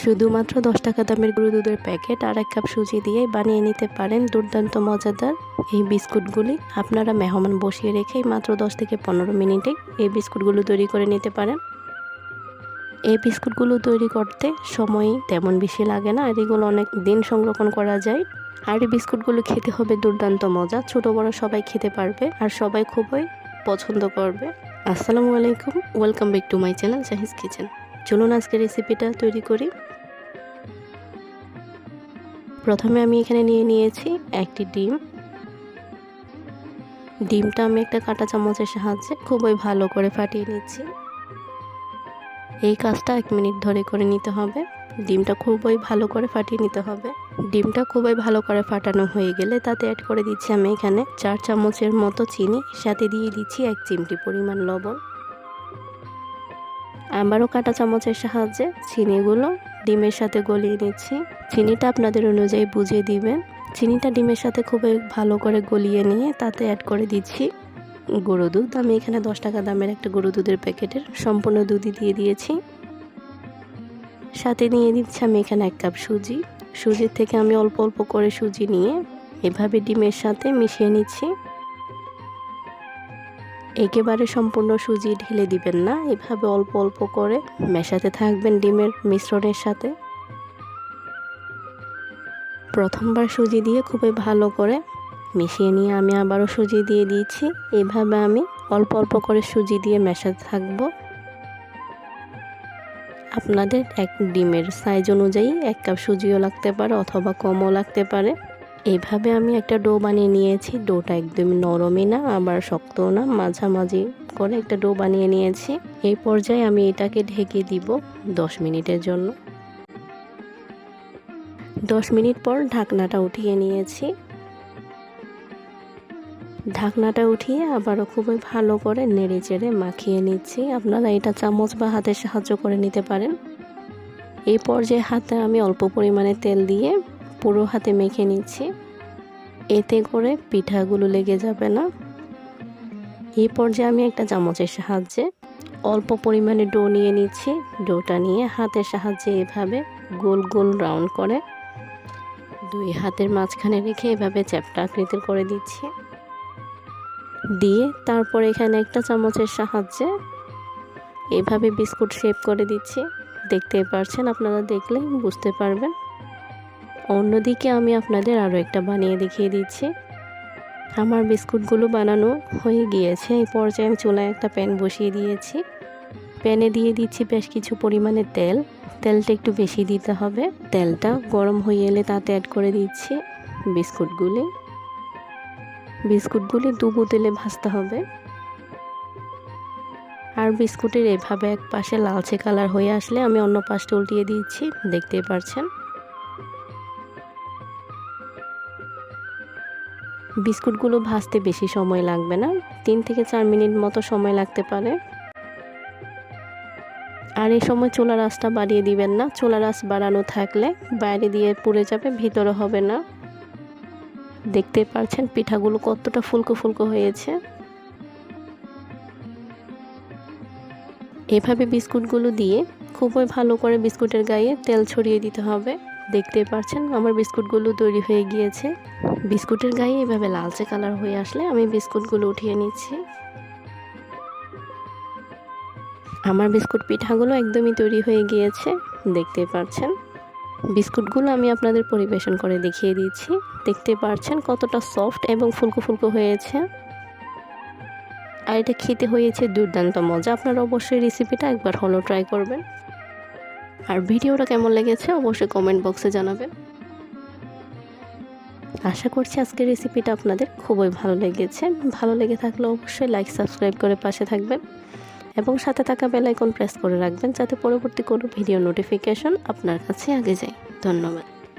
শুধুমাত্র 10 টাকা দামের গুঁড়ো দুধের প্যাকেট আর 1 কাপ সুজি দিয়ে বানিয়ে নিতে পারেন দুর্দান্ত মজাদার এই বিস্কুটগুলি। আপনারা মেহমান বসিয়ে রেখেই মাত্র 10 থেকে 15 মিনিটে এই বিস্কুটগুলো তৈরি করে নিতে পারেন। এই বিস্কুটগুলো তৈরি করতে সময় তেমন বেশি লাগে না, আর এগুলো অনেক দিন সংরক্ষণ করা যায়। আর এই বিস্কুটগুলো খেতে হবে দুর্দান্ত মজা, ছোট বড় সবাই খেতে পারবে আর সবাই খুবই পছন্দ করবে। আসসালামু আলাইকুম, welcome back to my channel জাহিজ kitchen. চলুন আজকে রেসিপিটা তৈরি করি। প্রথমে আমি এখানে নিয়ে নিয়েছি একটি ডিমটা আমি একটা কাঁটা চামচের সাহায্যে খুবই ভালো করে ফাটিয়ে নিচ্ছি। এই কাজটা 1 মিনিট ধরে করে নিতে হবে। ডিমটা খুবই ভালো করে ফাটিয়ে নিতে হবে। ডিমটা খুবই ভালো করে ফাটানো হয়ে গেলে তাতে অ্যাড করে দিচ্ছি আমি এখানে 4 চামচের মতো চিনি, সাথে দিয়ে দিচ্ছি 1 চিমটি পরিমাণ লবণ। আবারও কাঁটা চামচের সাহায্যে চিনিগুলো ডিমের সাথে গলিয়ে নিচ্ছি। চিনিটা আপনাদের অনুযায়ী বুঝিয়ে দিবেন। চিনিটা ডিমের সাথে খুবই ভালো করে গলিয়ে নিয়ে তাতে অ্যাড করে দিচ্ছি গুঁড়ো দুধ। আমি এখানে 10 টাকা দামের একটা গুঁড়ো দুধের প্যাকেটের সম্পূর্ণ দুধই দিয়ে দিয়েছি। সাথে নিয়ে দিচ্ছি আমি এখানে 1 কাপ সুজি। সুজির থেকে আমি অল্প অল্প করে সুজি নিয়ে এভাবে ডিমের সাথে মিশিয়ে নিচ্ছি। একেবারে সম্পূর্ণ সুজি ঢেলে দিবেন না, এভাবে অল্প অল্প করে মেশাতে থাকবেন ডিমের মিশ্রণের সাথে। প্রথমবার সুজি দিয়ে খুবই ভালো করে মিশিয়ে নিয়ে আমি আবারও সুজি দিয়ে দিয়েছি। এভাবে আমি অল্প অল্প করে সুজি দিয়ে মেশাতে থাকব। আপনাদের এক ডিমের সাইজ অনুযায়ী 1 কাপ সুজিও লাগতে পারে অথবা কমও লাগতে পারে। এইভাবে আমি একটা ডো বানিয়ে নিয়েছি। ডোটা একদমই নরমই না আবার শক্তও না, মাঝামাঝি করে একটা ডো বানিয়ে নিয়েছি। এই পর্যায়ে আমি এটাকে ঢেকে দিব 10 মিনিটের জন্য। 10 মিনিট পর ঢাকনাটা উঠিয়ে নিয়েছি। ঢাকনাটা উঠিয়ে আবারও খুবই ভালো করে নেড়ে চেড়ে মাখিয়ে নিচ্ছি। আপনারা এটা চামচ বা হাতের সাহায্য করে নিতে পারেন। এই পর্যায়ে হাতে আমি অল্প পরিমাণে তেল দিয়ে পুরো হাতে মেখে নিচ্ছি, এতে করে পিঠাগুলো লেগে যাবে না। এই পর্যায়ে আমি একটা চামচের সাহায্যে অল্প পরিমাণে ডো নিয়ে নিচ্ছি। ডোটা নিয়ে হাতের সাহায্যে এভাবে গোল গোল রাউন্ড করে 2 হাতের মাঝখানে রেখে এভাবে চ্যাপ্টা আকৃতির করে দিচ্ছি। দিয়ে তারপর এখানে একটা চামচের সাহায্যে এভাবে বিস্কুট শেপ করে দিচ্ছি। দেখতেই পারছেন, আপনারা দেখলেই বুঝতে পারবেন। অন্যদিকে আমি আপনাদের আরও একটা বানিয়ে দেখিয়ে দিচ্ছি। আমার বিস্কুটগুলো বানানো হয়ে গিয়েছে। এই পর্যায়ে আমি চুলায় একটা প্যান বসিয়ে দিয়েছি। প্যানে দিয়ে দিচ্ছি বেশ কিছু পরিমাণে তেল। তেলটা একটু বেশি দিতে হবে। তেলটা গরম হয়ে এলে তাতে অ্যাড করে দিচ্ছি বিস্কুটগুলি ডুবো তেলে ভাজতে হবে। আর বিস্কুটের এভাবে এক পাশে লালচে কালার হয়ে আসলে আমি অন্য পাশটা উল্টিয়ে দিচ্ছি। দেখতেই পারছেন, বিস্কুটগুলো ভাজতে বেশি সময় লাগবে না, 3 থেকে 4 মিনিট মতো সময় লাগতে পারে। আর এই সময় চুলার আঁচটা বাড়িয়ে দিবেন না। চুলার আঁচ বাড়ানো থাকলে বাইরে দিয়ে পুড়ে যাবে, ভিতরে হবে না। দেখতে পাচ্ছেন পিঠাগুলো কতটা ফুলকো ফুলকো হয়েছে। এভাবে বিস্কুটগুলো দিয়ে খুবই ভালো করে বিস্কুটের গায়ে তেল ছড়িয়ে দিতে হবে। দেখতে পাচ্ছেন আমার বিস্কুটগুলো তৈরি হয়ে গিয়েছে। বিস্কুটের গায়ে এভাবে লালচে কালার হয়ে আসলে আমি বিস্কুটগুলো উঠিয়ে নিচ্ছি। আমার বিস্কুট পিঠাগুলো একদমই তৈরি হয়ে গিয়েছে, দেখতে পাচ্ছেন। বিস্কুটগুলো আমি আপনাদের পরিবেশন করে দেখিয়ে দিচ্ছি। দেখতে পাচ্ছেন কতটা সফট এবং ফুলকো ফুলকো হয়েছে। আর এটা খেতে হয়েছে দুর্দান্ত মজা। আপনারা অবশ্যই রেসিপিটা একবার হলো ট্রাই করবেন। আর ভিডিওটা কেমন লেগেছে অবশ্যই কমেন্ট বক্সে জানাবেন। আশা করছি আজকের রেসিপিটা আপনাদের খুবই ভালো লেগেছে। ভালো লেগে থাকলে অবশ্যই লাইক সাবস্ক্রাইব করে পাশে থাকবেন এবং সাথে থাকা বেল আইকন প্রেস করে রাখবেন যাতে পরবর্তী কোনো ভিডিও নোটিফিকেশন আপনার কাছে আগে যায়। ধন্যবাদ।